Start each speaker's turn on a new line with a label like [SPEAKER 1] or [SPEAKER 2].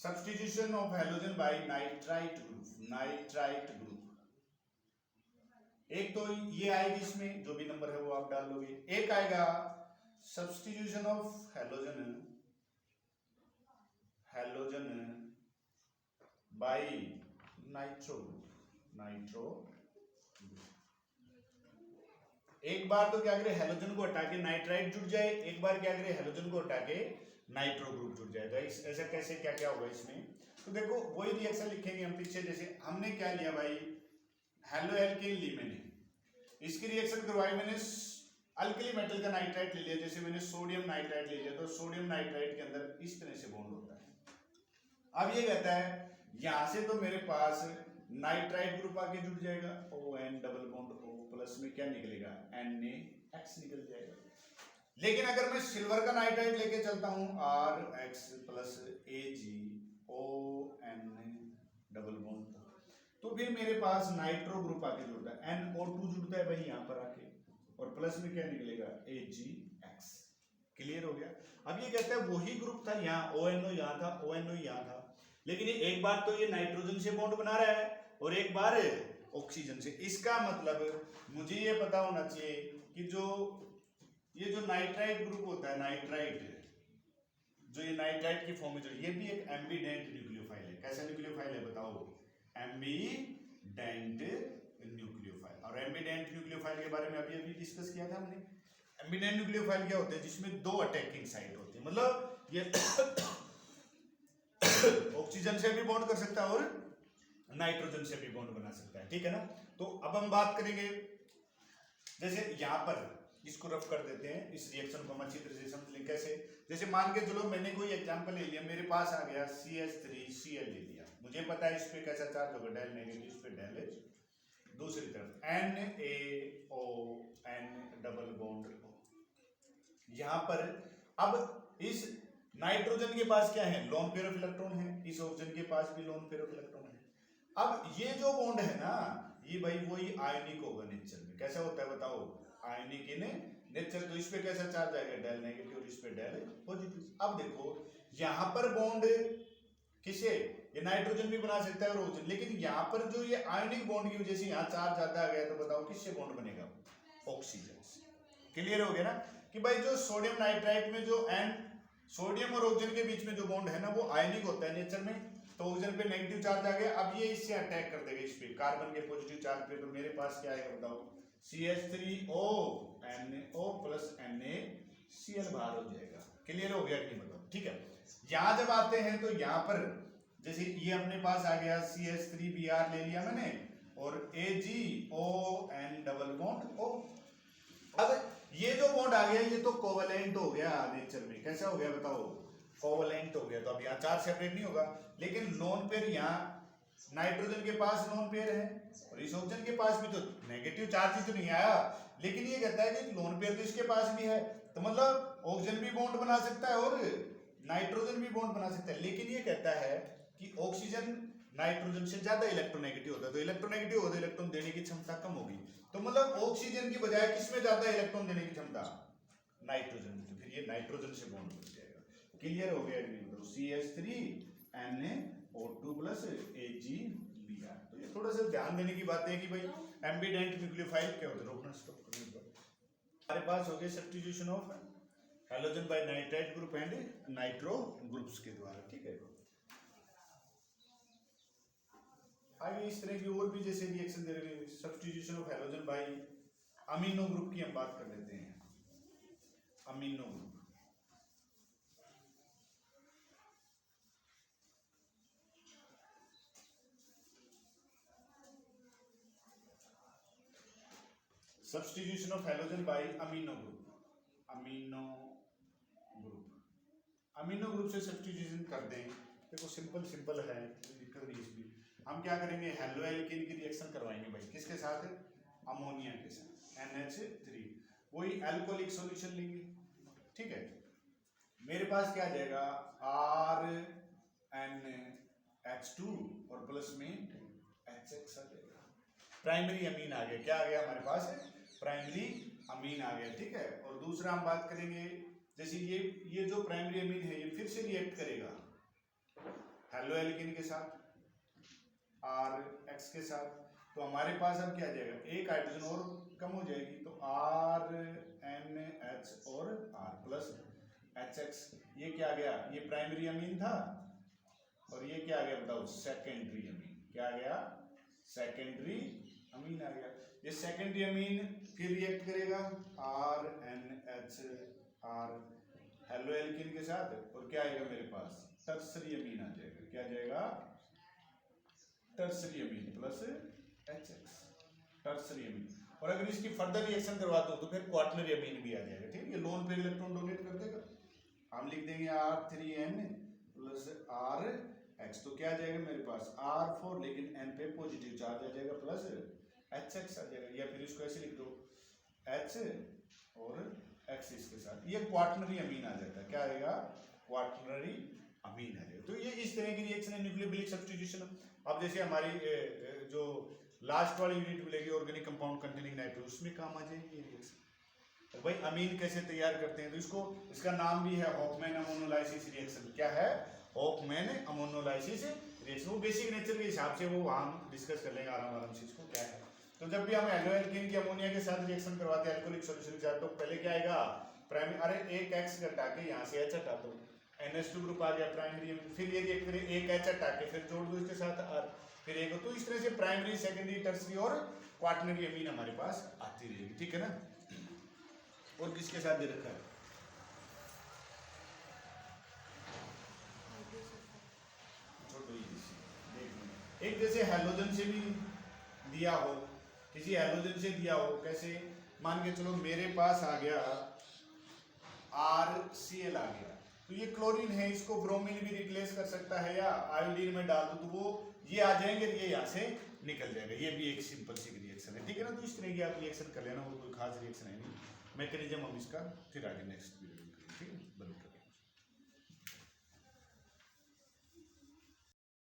[SPEAKER 1] Substitution of halogen by nitrite group. एक तो ये आएगी इसमें जो भी नंबर है वो आप डाल लोगे। एक आएगा substitution of halogen by nitro group. एक बार तो क्या करे हैलोजन को हटा के नाइट्राइट जुड़ जाए, एक बार क्या करे हैलोजन को हटा के नाइट्रो ग्रुप जुड़ जाए। तो ऐसा कैसे क्या क्या होगा इसमें, तो देखो वही रिएक्शन लिखेंगे हम पीछे। जैसे हमने क्या लिया भाई, हेलो एल्केन ली मैंने, इसकी रिएक्शन करवाई मैंने अल्कली मेटल का नाइट्राइट ले लिया। जैसे मैंने सोडियम नाइट्राइट ले लिया, तो सोडियम नाइट्राइट के अंदर इस तरह से बॉन्ड होता है। अब ये कहता है यहां से तो मेरे पास नाइट्राइट ग्रुप आके जुड़ जाएगा, ON double bond O plus में क्या निकलेगा, NaX निकल जाएगा। लेकिन अगर मैं सिल्वर का नाइट्राइट लेके चलता हूं RX plus AgON double bond, तो फिर मेरे पास नाइट्रो ग्रुप आके जुड़ता है, NO2 जुड़ता है भाई यहां पर आके, और प्लस में क्या निकलेगा AgX। क्लियर हो गया। अब ये कहता है वही ग्रुप था यहाँ, ONO यहाँ था, ONO यहाँ था, लेकिन ये एक बार तो ये नाइट्रोजन से बॉन्ड बना रहा है और एक बार ऑक्सीजन से। इसका मतलब मुझे ये पता होना चाहिए कि ये जो नाइट्राइट ग्रुप होता है, नाइट्राइट जो ये नाइट्राइट की फॉर्म में, जो ये भी एक एम्बीडेंट न्यूक्लियोफाइल है। कैसा न्यूक्लियोफाइल है बताओ, एम्बीडेंट न्यूक्लियोफाइल। और एम्बीडेंट न्यूक्लियोफाइल के बारे में अभी अभी डिस्कस किया था हमने। एम्बीडेंट न्यूक्लियोफाइल क्या होते हैं, जिसमें दो अटैकिंग साइट होती है, मतलब ये ऑक्सीजन से भी बॉन्ड कर सकता है और नाइट्रोजन से भी बॉन्ड बना सकता है, ठीक है ना। तो अब हम बात करेंगे, जैसे यहां पर इसको रफ कर देते हैं, इस रिएक्शन को हम अच्छी तरह से समझ लें कैसे। जैसे मान के चलो मैंने कोई एग्जांपल ले लिया, मेरे पास आ गया CH3Cl ले लिया, मुझे पता है इस पे कैसा चार्ज होगा, डेल नेगेटिव, इस पे डेल है। दूसरी तरफ NaON डबल बॉन्ड O, यहां पर अब इस नाइट्रोजन के पास क्या है, लोन पेयर ऑफ इलेक्ट्रॉन है, इस ऑक्सीजन के पास भी लोन पेयर ऑफ इलेक्ट्रॉन है। अब ये जो बॉन्ड है ना, ये भाई वही आयनिक होगा नेचर में। कैसा होता है बताओ, आयनिक इन नेचर। तो इस पे कैसा चार्ज आएगा, डेल नेगेटिव, और इस पे डेल पॉजिटिव। अब देखो यहां पर बॉन्ड किसे, ये नाइट्रोजन भी बना सकता है और ऑक्सीजन, लेकिन यहां पर जो ये आयनिक बॉन्ड की वजह से यहाँ चार्ज ज्यादा आ गया, तो बताओ किससे बॉन्ड बनेगा, ऑक्सीजन से। क्लियर हो गया ना कि भाई जो सोडियम नाइट्राइट में जो सोडियम और ऑक्सीजन के बीच में जो बॉन्ड है ना, वो आयनिक होता है नेचर में। तो ऑक्सीजन पे नेगेटिव चार्ज आ गया, अब ये इससे अटैक कर देगा इस पे, कार्बन के पॉजिटिव चार्ज पे। तो मेरे पास क्या आएगा बताओ, CH3O NO प्लस NaCl बाहर हो जाएगा। क्लियर हो गया कि मतलब, ठीक है। यहां जब आते हैं तो यहां पर जैसे ये अपने पास आ गया CH3Br ले लिया मैंने, और AgON डबल बॉन्ड O। अब ये जो बॉन्ड आ गया ये तो कोवेलेंट हो गया नेचर में। कैसा हो गया बताओ, कोवेलेंट हो गया। तो अब यहाँ चार्ज सेपरेट नहीं होगा, लेकिन लोन पेयर यहाँ नाइट्रोजन के पास लोन पेयर है और इस ऑक्सीजन के पास भी तो नेगेटिव चार्ज ही तो नहीं आया, लेकिन ये कहता है कि लोन पेयर तो इसके पास भी है। तो मतलब ऑक्सीजन भी बॉन्ड बना सकता है और नाइट्रोजन भी बॉन्ड बना सकता है, लेकिन ये कहता है कि ऑक्सीजन नाइट्रोजन से ज्यादा इलेक्ट्रोनेगेटिव होता है। तो इलेक्ट्रोनेगेटिव होता है, इलेक्ट्रॉन देने की क्षमता कम होगी। तो मतलब ऑक्सीजन की बजाय किसमें ज्यादा इलेक्ट्रॉन देने की क्षमता, नाइट्रोजन में। तो फिर ये नाइट्रोजन से बॉन्ड बन जाएगा। क्लियर हो गया, तो CH3NaO2 प्लस AgBr। तो ये थोड़ा सा ध्यान देने की बात है कि भाई एम्बीडेंट न्यूक्लियोफाइल क्या होता है, रोकना स्टॉप करने पर। हमारे पास हो गया substitution of halogen by nitrite group and nitro groups के द्वारा, ठीक है। आगे इस तरह की और भी जैसे रिएक्शन दे रहे हैं, substitution of halogen by amino group की हम बात कर लेते हैं। Amino group, substitution of halogen by amino group. Amino group से सब्स्टिट्यूशन कर दें, देखो सिंपल है, दिक्कत नहीं इसमें। हम क्या करेंगे, हेलो एल्केन की रिएक्शन करवाएंगे भाई, किसके साथ, अमोनिया के साथ, NH3, वही अल्कोहलिक सॉल्यूशन लेंगे, ठीक है। मेरे पास क्या आ जाएगा, RNH2 और प्लस में HX आ जाएगा। प्राइमरी अमीन आ गया, क्या आ गया हमारे पास, प्राइमरी अमीन आ गया, ठीक है। और दूसरा हम बात करेंगे, जैसे ये जो प्राइमरी अमीन है ये फिर से रिएक्ट करेगा हेलो एल्किन के साथ आर एक्स के साथ, तो हमारे पास अब क्या आ जाएगा, एक हाइड्रोजन और कम हो जाएगी, तो आर एन एच और आर प्लस एच एक्स। ये क्या आ गया, ये प्राइमरी अमीन था और ये क्या आ गया बताओ, सेकेंडरी अमीन। क्या आ गया, सेकेंडरी अमीन आ गया। ये सेकेंडरी अमीन फिर रिएक्ट करेगा R N H R haloalkane के साथ, और क्या आएगा मेरे पास, टर्सरी अमीन आ जाएगा। क्या आ जाएगा, टर्सरी अमीन प्लस एच एक्स, टर्सरी अमीन। और अगर इसकी फर्दर रिएक्शन करवाते हो तो फिर क्वार्टनरी अमीन भी आ जाएगा। ठीक है, ये लोन पेयर इलेक्ट्रॉन डोनेट कर देगा, हम लिख देंगे R3N प्लस आर एक्स, तो क्या आ जाएगा मेरे पास R4, लेकिन N पे पॉजिटिव चार्ज आ जाएगा प्लस एच एक्स आ जाएगा, या फिर इसको ऐसे लिख दो H और एक्स इसके साथ, ये क्वार्टनरी अमीन आ जाता है। क्या आएगा, क्वार्टनरी अमीन आ जाएगा। तो ये इस तरह की रिएक्शन है न्यूक्लियोफिलिक सब्स्टिट्यूशन। अब जैसे हमारी जो लास्ट वाली यूनिट मिलेगी ऑर्गेनिक कंपाउंड कंटेनिंग नाइट्रोजन, उसमें काम आ जाएगी ये रिएक्शन। तो भाई अमीन कैसे तैयार करते हैं, तो इसको, इसका नाम भी है हॉफमैन अमोनोलाइसिस रिएक्शन। क्या है, हॉफमैन अमोनोलाइसिस रिएक्शन। वो बेसिक नेचर के हिसाब से वो हम डिस्कस कर लेंगे आराम आराम से इसको क्या है। तो जब भी हम हेलो एल्केन की अमोनिया के साथ रिएक्शन करवाते हैं अल्कोहलिक सॉल्यूशन के साथ, तो पहले क्या आएगा, प्राइमरी, अरे एक एक्स घटा के यहाँ से एच हटा दो, NH2 ग्रुप आ गया प्राइमरी, फिर ये रिएक्ट करें एक एच हटा के फिर जोड़ दो इसके साथ आर, फिर एक, तो इस तरह से प्राइमरी सेकेंडरी टर्सरी और क्वार्टनरी अमीन हमारे पास आती रहेगी। ठीक है ना। और किसके साथ दे रखा है, एक जैसे हेलोजन से भी दिया हो, किसी हेलोजन से दिया हो, कैसे, मान के चलो मेरे पास आ गया RCl आ गया, तो ये क्लोरीन है, इसको ब्रोमीन भी रिप्लेस कर सकता है, या आयोडीन में डाल दो तो वो ये आ जाएंगे, ये यहाँ से निकल जाएगा। ये भी एक सिंपल सी रिएक्शन है। ठीक है ना। तो इस तरह की आप रिएक्शन कर लेना, वो कोई खास रिएक्शन है नहीं, मैकेनिज्म हम इसका फिर आगे नेक्स्ट वीडियो में करेंगे। ठीक है, बंद कर।